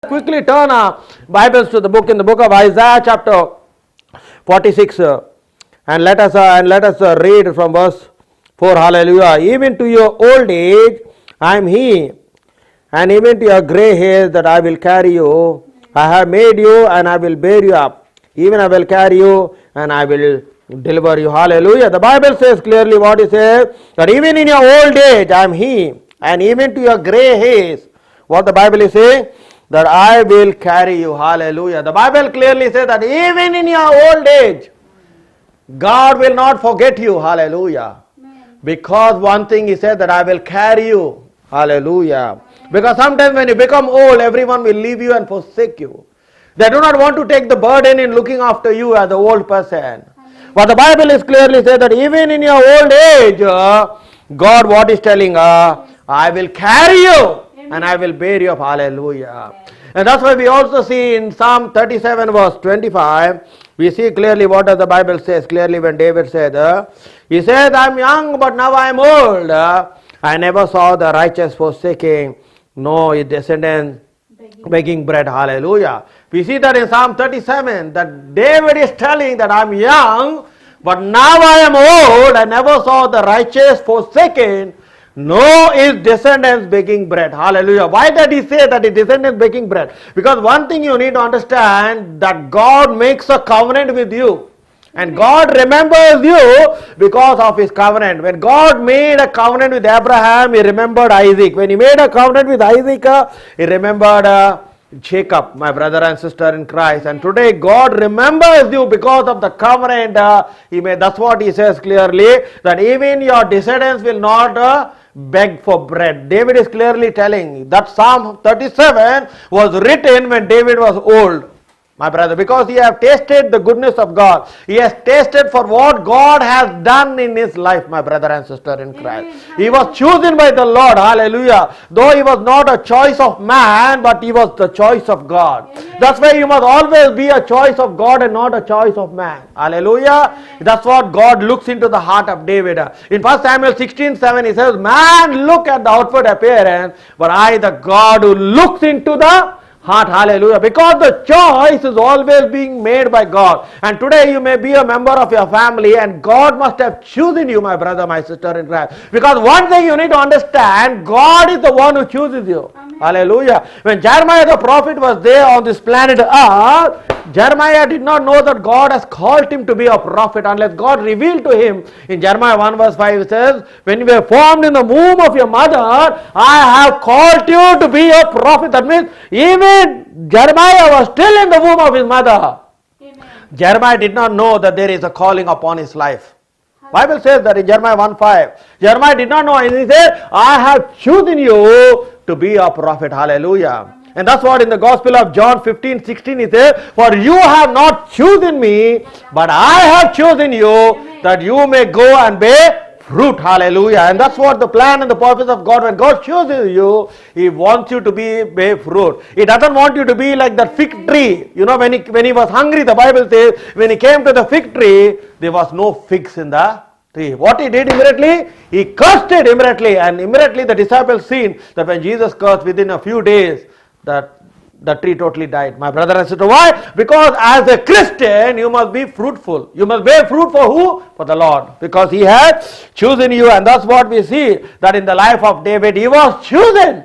Quickly turn our Bibles to the book of Isaiah chapter 46 and let us read from verse 4. Hallelujah. Even to your old age I am he, and even to your gray hairs that I will carry you. I have made you and I will bear you up. Even I will carry you and I will deliver you. Hallelujah. The Bible says clearly what it says, that even in your old age I am he, and even to your gray hairs, what the Bible is saying, that I will carry you. Hallelujah. The Bible clearly says that even in your old age, God will not forget you. Hallelujah. Amen. Because one thing he said, that I will carry you. Hallelujah. Amen. Because sometimes when you become old, everyone will leave you and forsake you. They do not want to take the burden in looking after you as the old person. Amen. But the Bible is clearly said that even in your old age, God what is telling, I will carry you. Amen. And I will bear you up. Hallelujah. Amen. And that's why we also see in Psalm 37 verse 25, we see clearly what does the Bible says clearly when David said, he says, I am young but now I am old. I never saw the righteous forsaking, no his descendants begging bread. Hallelujah. We see that in Psalm 37 that David is telling that I am young but now I am old. I never saw the righteous forsaken, no his descendants begging bread. Hallelujah. Why did he say that his descendants begging bread? Because one thing you need to understand, that God makes a covenant with you. And God remembers you because of his covenant. When God made a covenant with Abraham, he remembered Isaac. When he made a covenant with Isaac, he remembered Jacob, my brother and sister in Christ. And today God remembers you because of the covenant he made. That's what he says clearly, that even your descendants will not beg for bread. David is clearly telling that Psalm 37 was written when David was old, my brother, because he has tasted the goodness of God. He has tasted for what God has done in his life, my brother and sister in Christ. Amen. He was chosen by the Lord. Hallelujah. Though he was not a choice of man, but he was the choice of God. Amen. That's why you must always be a choice of God and not a choice of man. Hallelujah. Amen. That's what God looks into the heart of David. In 1 Samuel 16:7 he says, man look at the outward appearance, but I the God who looks into the heart. Hallelujah. Because the choice is always being made by God. And today you may be a member of your family and God must have chosen you, my brother, my sister in Christ. Because one thing you need to understand, God is the one who chooses you. Amen. Hallelujah. When Jeremiah the prophet was there on this planet earth, Jeremiah did not know that God has called him to be a prophet unless God revealed to him. In Jeremiah 1 verse 5 it says, when you were formed in the womb of your mother, I have called you to be a prophet. That means even Jeremiah was still in the womb of his mother. Amen. Jeremiah did not know that there is a calling upon his life. Bible says that in Jeremiah 1:5. Jeremiah did not know, and he said, I have chosen you to be a prophet. Hallelujah. Amen. And that's what in the Gospel of John 15:16 he says, for you have not chosen me, but I have chosen you. Amen. That you may go and bear fruit. Hallelujah. And that's what the plan and the purpose of God. When God chooses you, he wants you to bear fruit. He doesn't want you to be like that fig tree. You know, when he was hungry, the Bible says, when he came to the fig tree, there was no figs in the tree. What he did immediately? He cursed it immediately. And immediately the disciples seen that when Jesus cursed, within a few days, that the tree totally died. My brother and sister, why? Because as a Christian, you must be fruitful. You must bear fruit for who? For the Lord. Because he has chosen you. And that's what we see, that in the life of David, he was chosen.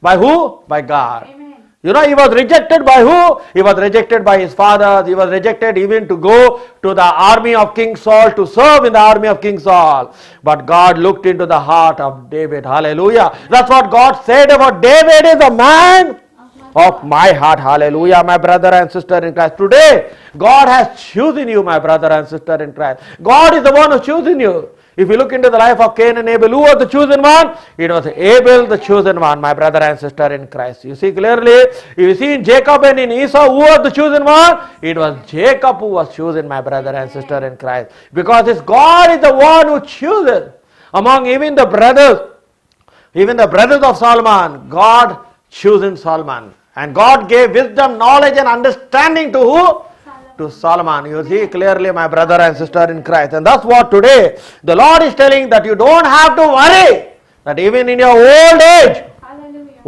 By who? By God. Amen. You know, he was rejected by who? He was rejected by his fathers. He was rejected even to go to the army of King Saul, to serve in the army of King Saul. But God looked into the heart of David. Hallelujah. That's what God said about David is a man of my heart. Hallelujah, my brother and sister in Christ. Today, God has chosen you, my brother and sister in Christ. God is the one who chosen you. If you look into the life of Cain and Abel, who was the chosen one? It was Abel, the chosen one, my brother and sister in Christ. You see clearly, you see in Jacob and in Esau, who was the chosen one? It was Jacob who was chosen, my brother and sister in Christ. Because it's God is the one who chooses. Among even the brothers of Solomon, God chosen Solomon. And God gave wisdom, knowledge and understanding to who? To Solomon. You see clearly, my brother and sister in Christ. And that's what today the Lord is telling, that you don't have to worry, that even in your old age,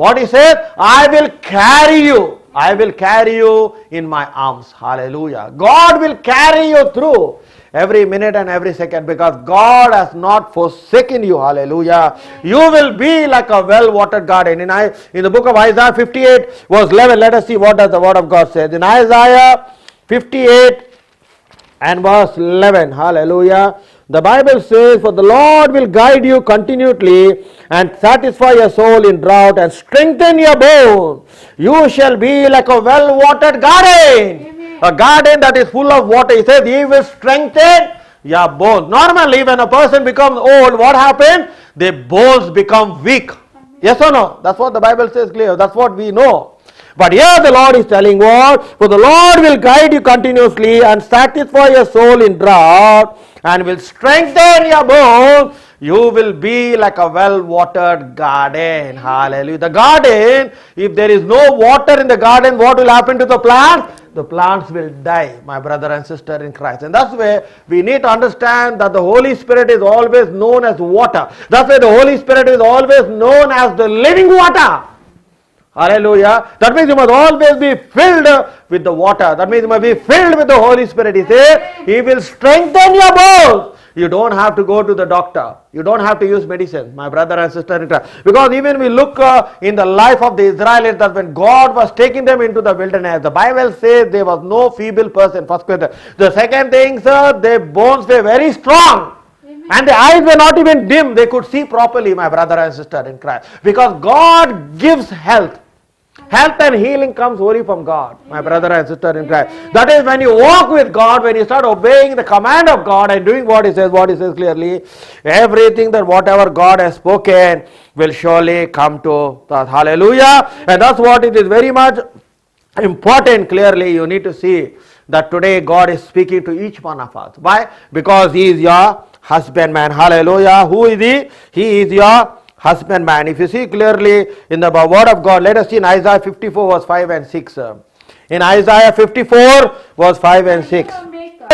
What he says, I will carry you. I will carry you in my arms. Hallelujah. God will carry you through every minute and every second, because God has not forsaken you. Hallelujah. You will be like a well-watered garden. In the book of Isaiah 58 verse 11, let us see what does the word of God say. In Isaiah 58 and verse 11, hallelujah, the Bible says, for the Lord will guide you continually and satisfy your soul in drought and strengthen your bones. You shall be like a well-watered garden. Amen. A garden that is full of water. He says, he will strengthen your bones. Normally, when a person becomes old, what happens? The bones become weak. Amen. Yes or no? That's what the Bible says clear. That's what we know. But here the Lord is telling what? For the Lord will guide you continuously and satisfy your soul in drought and will strengthen your bones. You will be like a well-watered garden. Hallelujah. The garden, if there is no water in the garden, what will happen to the plants? The plants will die, my brother and sister in Christ. And that's why we need to understand that the Holy Spirit is always known as water. That's why the Holy Spirit is always known as the living water. Hallelujah. That means you must always be filled with the water. That means you must be filled with the Holy Spirit. He says, he will strengthen your bones. You don't have to go to the doctor. You don't have to use medicine, my brother and sister in Christ. Because even we look in the life of the Israelites, that when God was taking them into the wilderness, the Bible says there was no feeble person. First question. The second thing, sir, their bones were very strong. And the eyes were not even dim. They could see properly, my brother and sister in Christ. Because God gives health. Health and healing comes only from God, my brother and sister in Christ. That is, when you walk with God, when you start obeying the command of God and doing what He says clearly, everything that whatever God has spoken will surely come to pass. Hallelujah. And that's what it is very much important. Clearly, you need to see that today God is speaking to each one of us. Why? Because He is your husbandman. Hallelujah. Who is He? He is your husbandman. If you see clearly in the word of God, let us see in Isaiah 54 verse 5 and 6. In Isaiah 54 verse 5 and 6.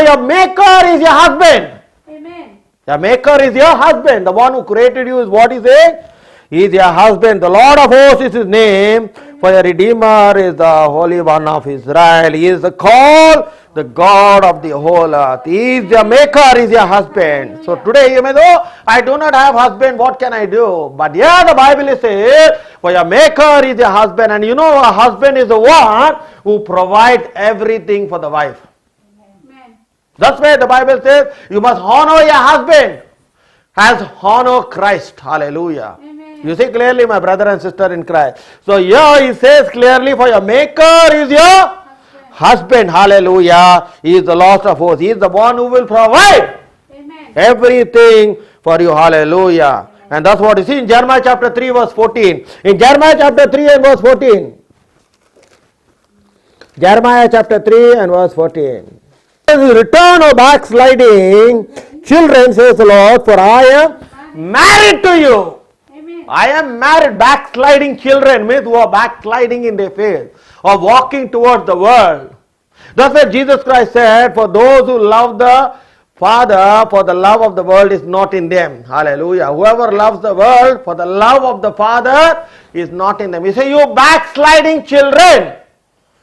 Your maker is your husband. Amen. Your maker is your husband. The one who created you is what He says? He is your husband. The Lord of hosts is His name. For your Redeemer is the Holy One of Israel. He is the called, the God of the whole earth. He is your maker, is your husband. So today you may know, I do not have husband, what can I do? But here the Bible says, for your maker is your husband. And you know, a husband is the one who provides everything for the wife. Amen. That's why the Bible says, you must honor your husband as honor Christ. Hallelujah. Amen. You see clearly, my brother and sister in Christ. So here He says clearly, for your maker is your husband. Hallelujah. He is the Lord of hosts. He is the one who will provide everything for you. Hallelujah. Amen. And that's what you see in Jeremiah chapter 3 verse 14. In Jeremiah chapter 3 and verse 14. Jeremiah chapter 3 and verse 14. Return of backsliding children, says the Lord, for I am married to you. Amen. I am married. Backsliding children means who are backsliding in their faith or walking towards the world. That's why Jesus Christ said, for those who love the Father, for the love of the world is not in them. Hallelujah. Whoever loves the world, for the love of the Father is not in them. He says, you backsliding children.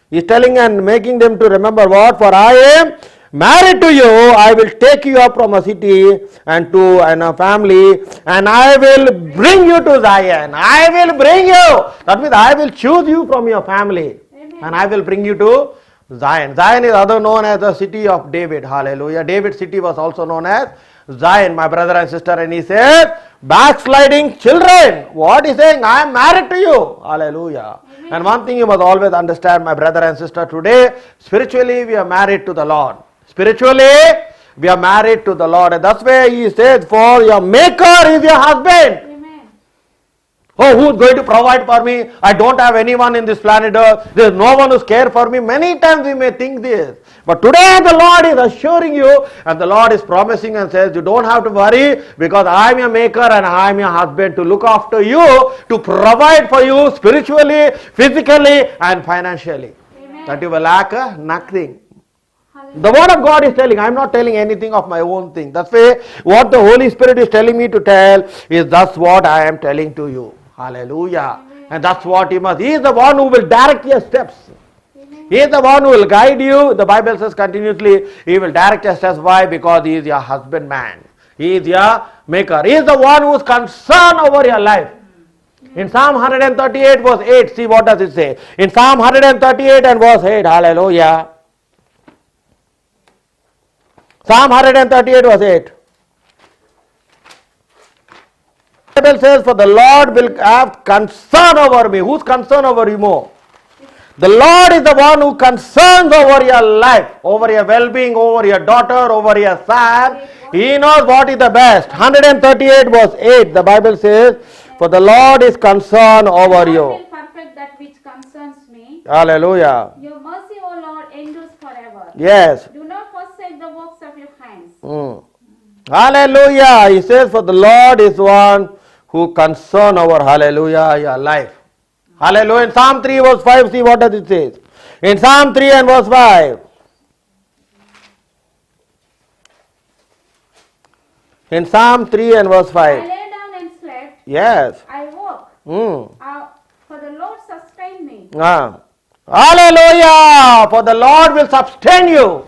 He's telling and making them to remember what? For I am married to you, I will take you up from a city and a family, and I will bring you to Zion. I will bring you. That means I will choose you from your family. Amen. And I will bring you to Zion. Zion is other known as the city of David. Hallelujah. David's city was also known as Zion, my brother and sister. And he said, backsliding children. What is saying? I am married to you. Hallelujah. Amen. And one thing you must always understand, my brother and sister, today, spiritually we are married to the Lord. Spiritually, we are married to the Lord. And that's why He says, for your maker is your husband. Amen. Oh, who is going to provide for me? I don't have anyone in this planet Earth. There is no one who cares for me. Many times we may think this. But today the Lord is assuring you, and the Lord is promising and says, you don't have to worry, because I am your maker and I am your husband to look after you, to provide for you spiritually, physically and financially. Amen. That you will lack nothing. The word of God is telling, I am not telling anything of my own thing. That's why what the Holy Spirit is telling me to tell is that's what I am telling to you. Hallelujah. Amen. And that's what he must. He is the one who will direct your steps. He is the one who will guide you. The Bible says continuously, he will direct your steps. Why? Because he is your husbandman. He is your maker. He is the one who is concerned over your life. In Psalm 138 verse 8, see what does it say? In Psalm 138 and verse 8, hallelujah. Psalm 138 verse 8. The Bible says, for the Lord will have concern over me. Who's concerned over you more? The Lord is the one who concerns over your life, over your well-being, over your daughter, over your son. He knows what is the best. 138 verse 8, the Bible says, for the Lord is concerned over you. will perfect that which concerns me. Hallelujah. Your mercy, O Lord, endures forever. Yes. Do not forsake the works of your hands. Hallelujah. He says, for the Lord is one who concern over, hallelujah, your life. Hallelujah. In Psalm 3 verse 5, see what does it say? In Psalm 3 and verse 5. In Psalm 3 and verse I 5. lay down and slept. Yes. I woke. Mm. For the Lord sustained me. Hallelujah. For the Lord will sustain you.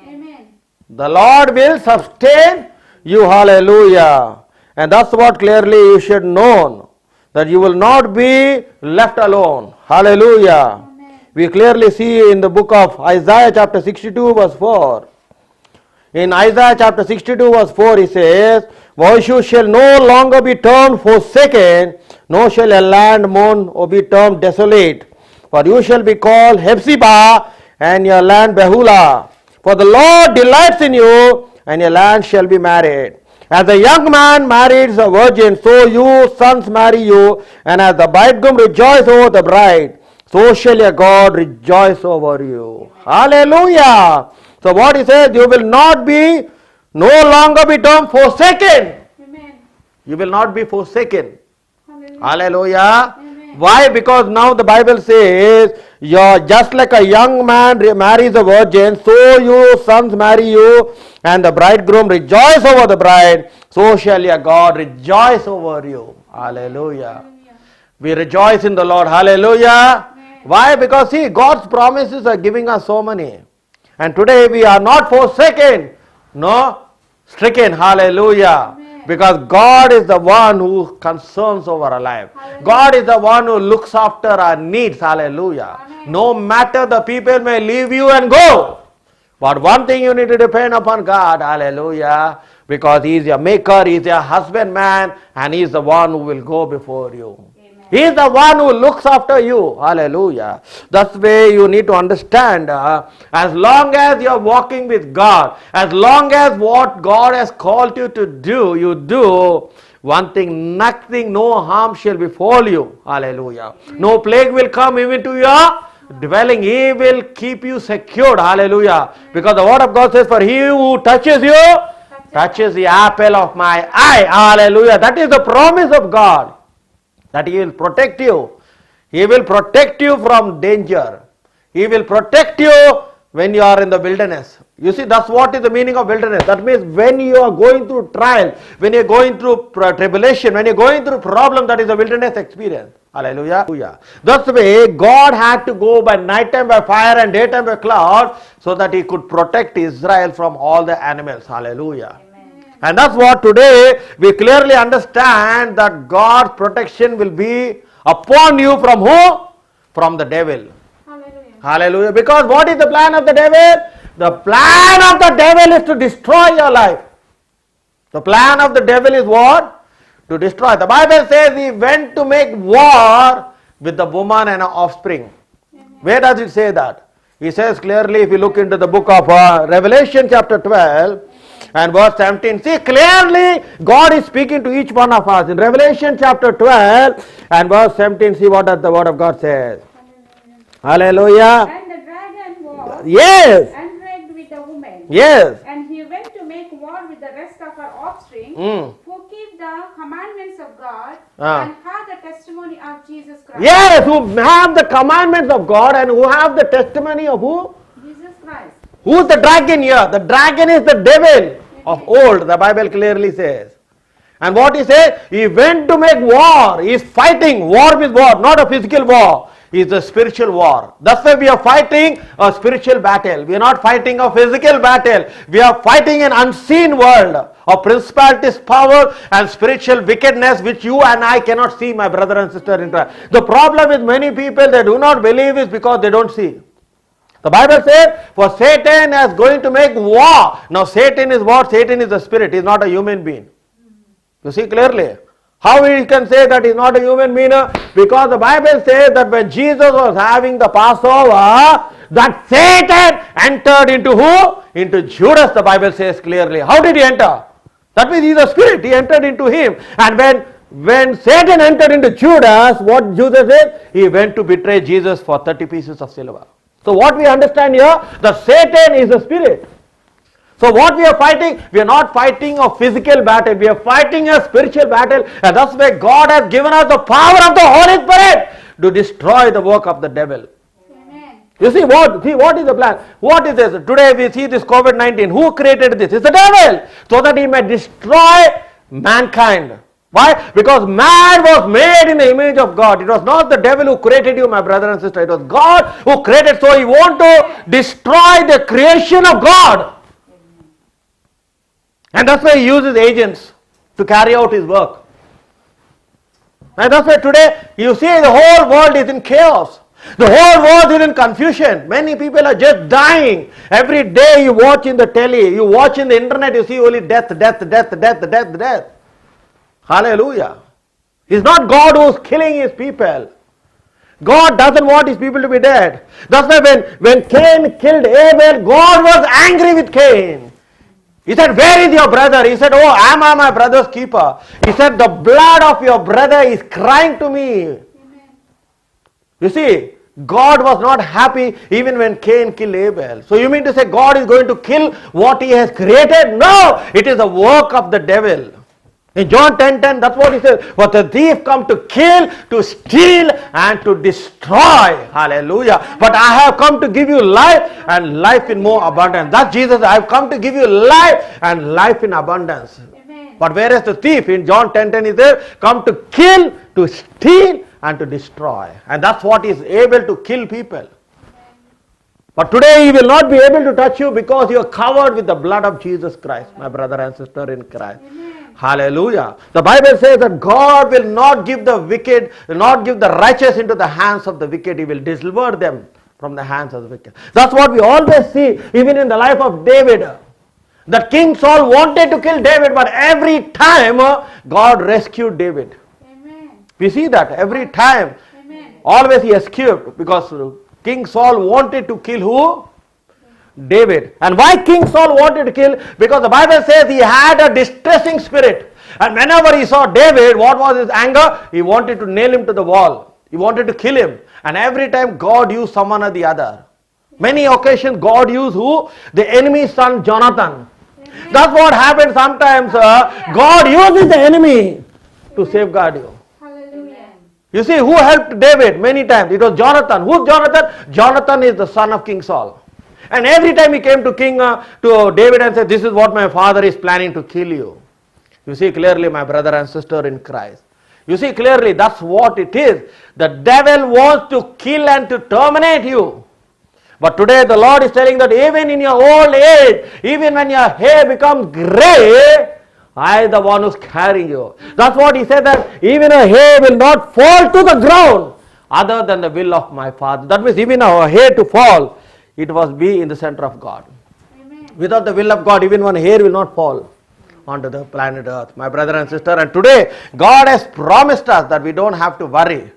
Amen. The Lord will sustain you. Hallelujah. And that's what clearly you should know. That you will not be left alone. Hallelujah. Amen. We clearly see in the book of Isaiah chapter 62 verse 4. In Isaiah chapter 62 verse 4 he says, voice you shall no longer be termed forsaken, nor shall a land mourn or be termed desolate. For you shall be called Hephzibah, and your land Beulah. For the Lord delights in you, and your land shall be married. As a young man marries a virgin, so you sons marry you, and as the bridegroom rejoices over the bride, so shall your God rejoice over you. Hallelujah. So what he says, you will not be, no longer be termed forsaken. Amen. You will not be forsaken. Hallelujah. Hallelujah. Amen. Why? Because now the Bible says, you're just like a young man marries a virgin, so you sons marry you, and the bridegroom rejoice over the bride, so shall your God rejoice over you. Hallelujah. Hallelujah. We rejoice in the Lord. Hallelujah. Amen. Why? Because see, God's promises are giving us so many. And today we are not forsaken, no, stricken. Hallelujah. Amen. Because God is the one who concerns over our life. Hallelujah. God is the one who looks after our needs. Hallelujah. Amen. No matter the people may leave you and go. But one thing you need to depend upon God. Hallelujah. Because He is your maker, He is your husbandman, and He is the one who will go before you. He is the one who looks after you. Hallelujah. That's the way you need to understand. As long as you are walking with God, as long as what God has called you to do, you do, one thing, nothing, no harm shall befall you. Hallelujah. No plague will come even to your dwelling. He will keep you secured. Hallelujah. Because the word of God says, for he who touches you, touches the apple of my eye. Hallelujah. That is the promise of God. That He will protect you. He will protect you from danger. He will protect you when you are in the wilderness. You see, that's what is the meaning of wilderness. That means when you are going through trial, when you are going through tribulation, when you are going through problem, that is a wilderness experience. Hallelujah. That's the way God had to go by night time by fire and daytime by cloud, so that He could protect Israel from all the animals. Hallelujah. And that's what today we clearly understand, that God's protection will be upon you from who? From the devil. Hallelujah. Hallelujah. Because what is the plan of the devil? The plan of the devil is to destroy your life. The plan of the devil is what? To destroy. The Bible says he went to make war with the woman and her offspring. Where does it say that? He says clearly, if you look into the book of Revelation chapter 12, and verse 17, see clearly God is speaking to each one of us. In Revelation chapter 12 and verse 17, see what does the word of God says. Hallelujah. And the dragon was Yes. enraged with the woman. Yes. And he went to make war with the rest of her offspring, Mm. who keep the commandments of God Ah. and have the testimony of Jesus Christ. Yes, who have the commandments of God and who have the testimony of who? Jesus Christ. Who's the dragon here? The dragon is the devil of old, the Bible clearly says. And what he said, he went to make war. He is fighting. War is war, not a physical war. It's a spiritual war. That's why we are fighting a spiritual battle. We are not fighting a physical battle. We are fighting an unseen world of principalities, power, and spiritual wickedness which you and I cannot see, my brother and sister in Christ. The problem with many people, they do not believe is because they don't see. The Bible says, for Satan is going to make war. Now Satan is what? Satan is a spirit. He is not a human being. You see clearly. How we can say that he is not a human being? Because the Bible says that when Jesus was having the Passover, that Satan entered into who? Into Judas, the Bible says clearly. How did he enter? That means he is a spirit. He entered into him. And when Satan entered into Judas, what Judas did? He went to betray Jesus for 30 pieces of silver. So what we understand here, that Satan is a spirit. So what we are fighting, we are not fighting a physical battle, we are fighting a spiritual battle, and that's why God has given us the power of the Holy Spirit to destroy the work of the devil. Amen. You see what is the plan? What is this? Today we see this COVID-19. Who created this? It's the devil, so that he may destroy mankind. Why? Because man was made in the image of God. It was not the devil who created you, my brother and sister. It was God who created. So he wants to destroy the creation of God. And that's why he uses agents to carry out his work. And that's why today you see the whole world is in chaos. The whole world is in confusion. Many people are just dying. Every day you watch in the telly, you watch in the internet, you see only death, death, death, death, death, death. Hallelujah. It's not God who's killing his people. God doesn't want his people to be dead. That's why when Cain killed Abel, God was angry with Cain. He said, where is your brother? He said, oh, am I my brother's keeper? He said, the blood of your brother is crying to me. Amen. You see, God was not happy even when Cain killed Abel. So you mean to say God is going to kill what he has created? No, it is the work of the devil. In John 10:10, that's what he says. For the thief come to kill, to steal, and to destroy. Hallelujah. But I have come to give you life and life in more abundance. That's Jesus. I have come to give you life and life in abundance. Amen. But whereas the thief in John 10:10 is there, come to kill, to steal, and to destroy. And that's what is able to kill people. But today he will not be able to touch you because you are covered with the blood of Jesus Christ, my brother and sister in Christ. Amen. Hallelujah. The Bible says that God will not give the wicked, will not give the righteous into the hands of the wicked. He will deliver them from the hands of the wicked. That's what we always see even in the life of David. That King Saul wanted to kill David, but every time God rescued David. Amen. We see that every time. Amen. Always he escaped because King Saul wanted to kill who? David. And why King Saul wanted to kill? Because the Bible says he had a distressing spirit. And whenever he saw David, what was his anger? He wanted to nail him to the wall. He wanted to kill him. And every time God used someone or the other. Many occasions God used who? The enemy's son Jonathan. Amen. That's what happens sometimes. God uses the enemy to safeguard you. Hallelujah. You see, who helped David many times? It was Jonathan. Who's Jonathan? Jonathan is the son of King Saul. And every time he came to to David and said, this is what my father is planning to kill you. You see clearly, my brother and sister in Christ. You see clearly, that's what it is. The devil wants to kill and to terminate you. But today the Lord is telling that even in your old age, even when your hair becomes grey, I am the one who's carrying you. That's what he said, that even a hair will not fall to the ground other than the will of my Father. That means even a hair to fall, it must be in the center of God. Amen. Without the will of God, even one hair will not fall onto the planet Earth, my brother and sister. And today, God has promised us that we don't have to worry.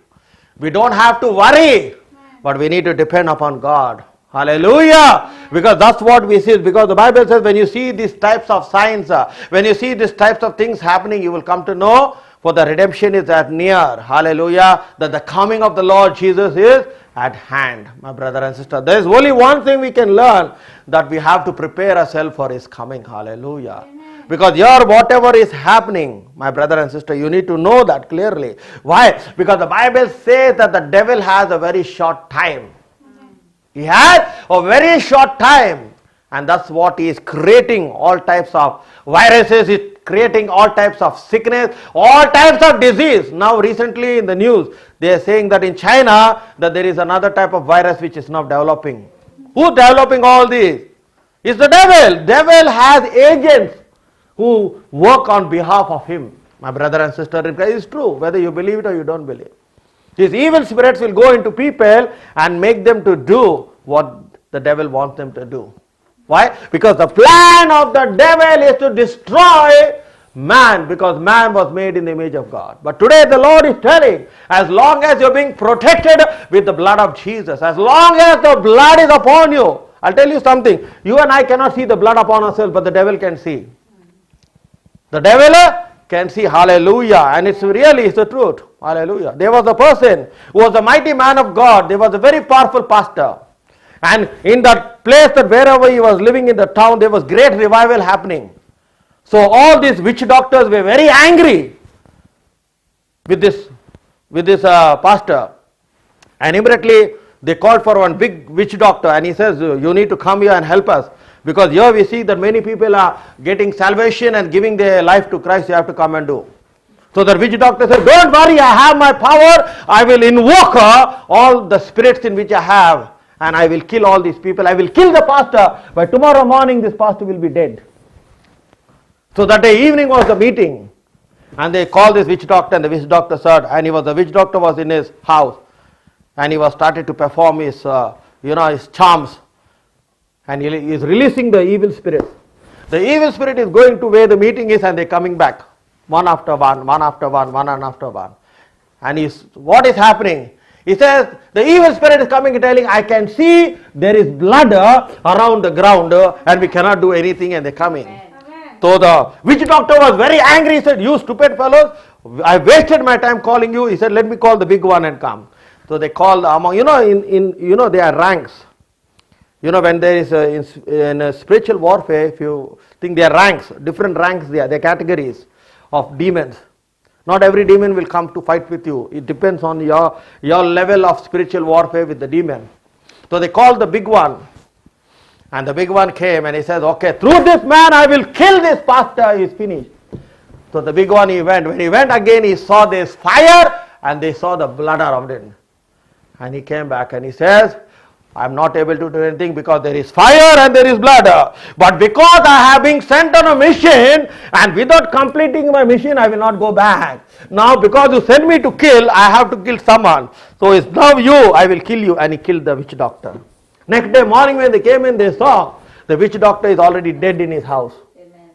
We don't have to worry, but we need to depend upon God. Hallelujah. Because that's what we see. Because the Bible says when you see these types of signs, when you see these types of things happening, you will come to know for the redemption is at near. Hallelujah. That the coming of the Lord Jesus is at hand, my brother and sister. There is only one thing we can learn, that we have to prepare ourselves for his coming. Hallelujah. Amen. Because here whatever is happening, my brother and sister, you need to know that clearly. Why? Because the Bible says that the devil has a very short time. He had a very short time, and that's what he is creating all types of viruses, is creating all types of sickness, all types of disease. Now recently in the news, they are saying that in China, that there is another type of virus which is now developing. Who's developing all these? It's the devil. Devil has agents who work on behalf of him. My brother and sister in Christ, is true, whether you believe it or you don't believe. These evil spirits will go into people and make them to do what the devil wants them to do. Why? Because the plan of the devil is to destroy man, because man was made in the image of God. But today the Lord is telling, as long as you're being protected with the blood of Jesus, as long as the blood is upon you, I'll tell you something, you and I cannot see the blood upon ourselves, but the devil can see. The devil can see, hallelujah, and it's the truth, hallelujah. There was a person who was a mighty man of God, there was a very powerful pastor, and in that place, that wherever he was living in the town, there was great revival happening. So all these witch doctors were very angry with this pastor, and immediately they called for one big witch doctor, and he says, you need to come here and help us, because here we see that many people are getting salvation and giving their life to Christ. You have to come and do. So the witch doctor said, don't worry, I have my power, I will invoke all the spirits in which I have, and I will kill all these people. I will kill the pastor. By tomorrow morning this pastor will be dead. So that day evening was the meeting, and they called this witch doctor, and the witch doctor said, and the witch doctor was in his house, and he was started to perform his his charms, and he is releasing the evil spirit. The evil spirit is going to where the meeting is, and they are coming back one after one, one after one, one after one. And what is happening? He says, the evil spirit is coming and telling, I can see there is blood around the ground and we cannot do anything, and they are coming. Amen. So the witch doctor was very angry. He said, you stupid fellows, I wasted my time calling you. He said, let me call the big one and come. So they called among, there are ranks. When there is in a spiritual warfare, if you think there are ranks, different ranks there are categories of demons. Not every demon will come to fight with you. It depends on your level of spiritual warfare with the demon. So they called the big one, and the big one came, and he says, okay, through this man I will kill this pastor, he is finished. So the big one, he went. When he went again, he saw this fire, and they saw the blood around it. And he came back and he says, I am not able to do anything because there is fire and there is blood. But because I have been sent on a mission, and without completing my mission, I will not go back. Now because you sent me to kill, I have to kill someone. So it's now you, I will kill you. And he killed the witch doctor. Next day morning when they came in, they saw the witch doctor is already dead in his house. Amen.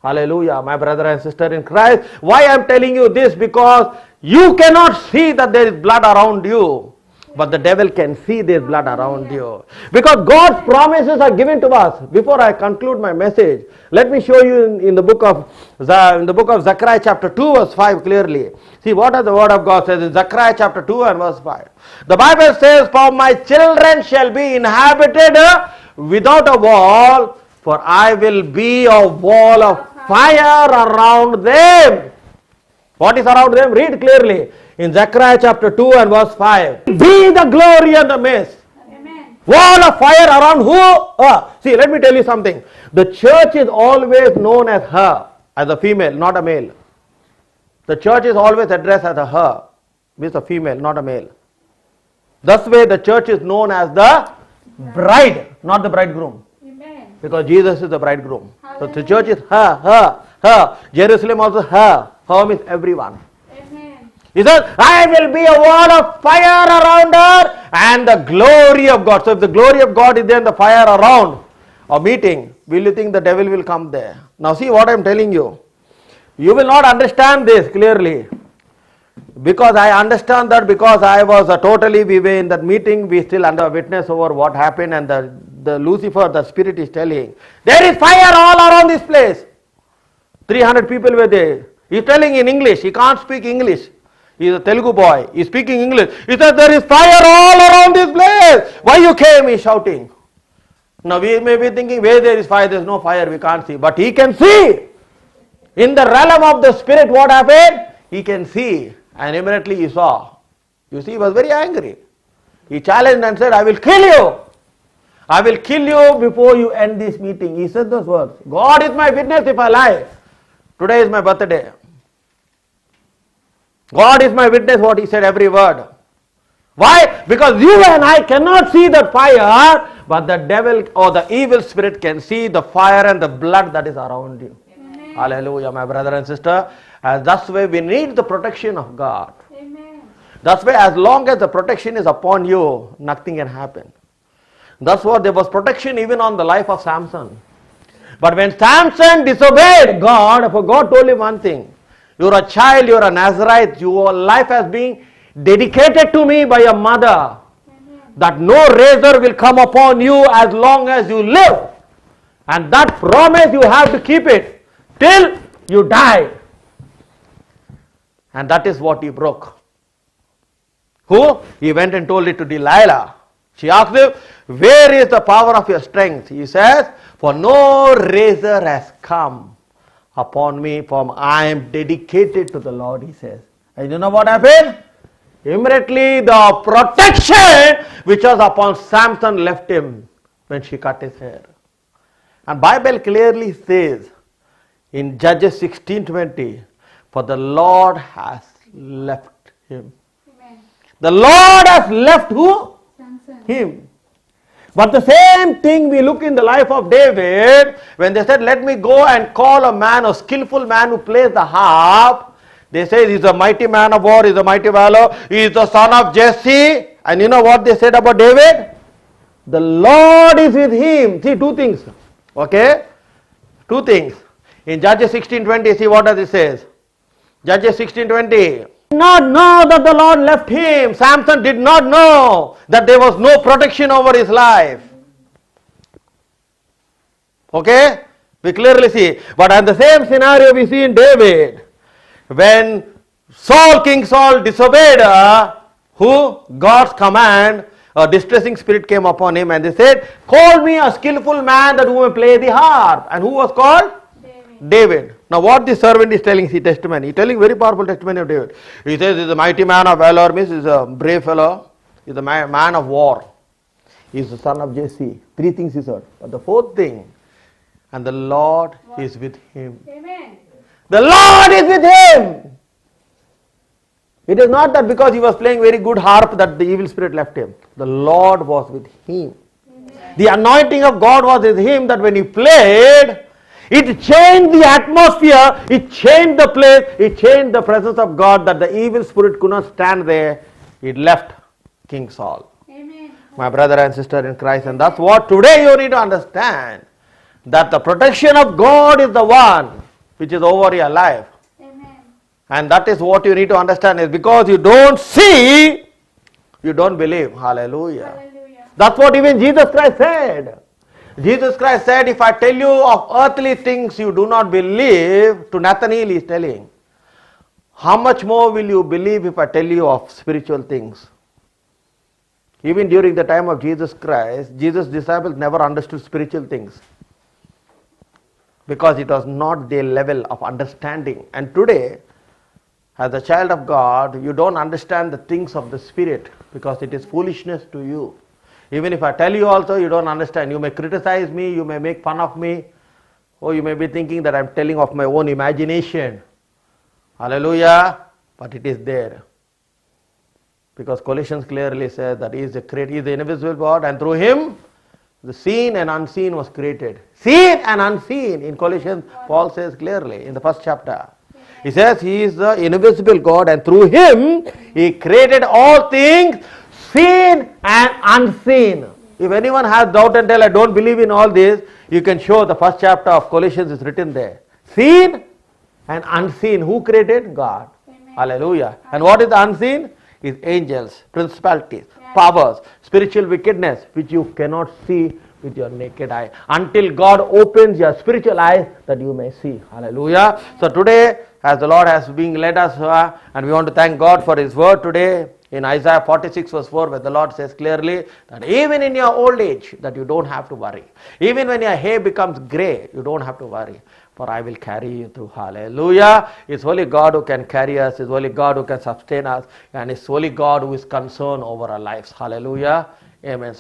Hallelujah, my brother and sister in Christ. Why I am telling you this? Because you cannot see that there is blood around you, but the devil can see there is blood around you. Because God's promises are given to us. Before I conclude my message, let me show you in the book of Zechariah chapter 2 verse 5 clearly. See what the word of God says in Zechariah chapter 2 and verse 5. The Bible says, for my children shall be inhabited without a wall, for I will be a wall of fire around them. What is around them? Read clearly. In Zechariah chapter 2 and verse 5. Be the glory and the mist. Amen. Wall of fire around who? See, let me tell you something. The church is always known as her, as a female, not a male. The church is always addressed as a her, means a female, not a male. Thus way the church is known as the bride, not the bridegroom. Amen. Because Jesus is the bridegroom. So the church is her. Jerusalem also her. Her means everyone. Amen. He says, I will be a wall of fire around her and the glory of God. So if the glory of God is there and the fire around a meeting, will you think the devil will come there? Now see what I am telling you. You will not understand this clearly. Because I understand that, because I was we were in that meeting, we still under witness over what happened, and the Lucifer, the spirit is telling, there is fire all around this place. 300 people were there. He is telling in English, he can't speak English. He is a Telugu boy, he is speaking English. He says, there is fire all around this place. Why you came? He is shouting. Now we may be thinking, where there is fire, there is no fire, we can't see. But he can see. In the realm of the spirit, what happened? He can see. And immediately he saw. You see, he was very angry. He challenged and said, I will kill you. I will kill you before you end this meeting. He said those words. God is my witness if I lie. Today is my birthday. God is my witness what he said, every word. Why? Because you and I cannot see that fire, but the devil or the evil spirit can see the fire and the blood that is around you. Amen. Hallelujah, my brother and sister. And that's why we need the protection of God. Amen. That's why as long as the protection is upon you, nothing can happen. That's what there was protection even on the life of Samson. But when Samson disobeyed God, for God told him one thing: you're a child, you're a Nazarite, your life has been dedicated to me by your mother, Amen. that no razor will come upon you as long as you live. And that promise you have to keep it till you die. And that is what he broke. Who? He went and told it to Delilah. She asked him, where is the power of your strength? He says, for no razor has come upon me, for I am dedicated to the Lord, he says. And you know what happened? Immediately the protection which was upon Samson left him when she cut his hair. And Bible clearly says in Judges 16:20, for the Lord has left him. Amen. The Lord has left who? Samson. Him. But the same thing we look in the life of David, when they said, let me go and call a man, a skillful man who plays the harp. They say he's a mighty man of war, he's a mighty valor, he is the son of Jesse. And you know what they said about David? The Lord is with him. See, two things. Okay? Two things. In Judges 16:20, see what does it says? Judges 16:20. Did not know that the Lord left him. Samson did not know that there was no protection over his life. Okay? We clearly see. But in the same scenario we see in David. When King Saul disobeyed God's command, a distressing spirit came upon him and they said, call me a skillful man that who may play the harp. And who was called? David. Now what the servant is telling, see testimony. He's telling very powerful testimony of David. He says he's a mighty man of valor, means he's a brave fellow. He's a man of war. He's the son of Jesse. Three things he said. But the fourth thing, and the Lord is with him. Amen. The Lord is with him. It is not that because he was playing very good harp that the evil spirit left him. The Lord was with him. Amen. The anointing of God was with him, that when he played, it changed the atmosphere, it changed the place, it changed the presence of God, that the evil spirit could not stand there. It left King Saul. Amen. My brother and sister in Christ, and that's what today you need to understand, that the protection of God is the one which is over your life. Amen. And that is what you need to understand, is because you don't see, you don't believe. Hallelujah. Hallelujah. That's what even Jesus Christ said. Jesus Christ said, if I tell you of earthly things you do not believe, to Nathanael he is telling, how much more will you believe if I tell you of spiritual things? Even during the time of Jesus Christ, Jesus' disciples never understood spiritual things, because it was not their level of understanding. And today, as a child of God, you don't understand the things of the Spirit, because it is foolishness to you. Even if I tell you also, you don't understand. You may criticize me, you may make fun of me, or you may be thinking that I'm telling of my own imagination. Hallelujah. But it is there. Because Colossians clearly says that he is the invisible God, and through him the seen and unseen was created. Seen and unseen. In Colossians, Paul says clearly in the first chapter. He says he is the invisible God, and through him he created all things, seen and unseen. If anyone has doubt and tell, I don't believe in all this, you can show the first chapter of Colossians is written there. Seen and unseen. Who created? God. Amen. Hallelujah. And what is the unseen? Is angels, principalities, powers, spiritual wickedness, which you cannot see with your naked eye, until God opens your spiritual eyes that you may see. Hallelujah. So today, as the Lord has been led us, and we want to thank God for his word today, in Isaiah 46 verse 4, where the Lord says clearly that even in your old age, that you don't have to worry. Even when your hair becomes grey, you don't have to worry, for I will carry you through. Hallelujah. It's only God who can carry us, it's only God who can sustain us, and it's only God who is concerned over our lives. Hallelujah. Amen.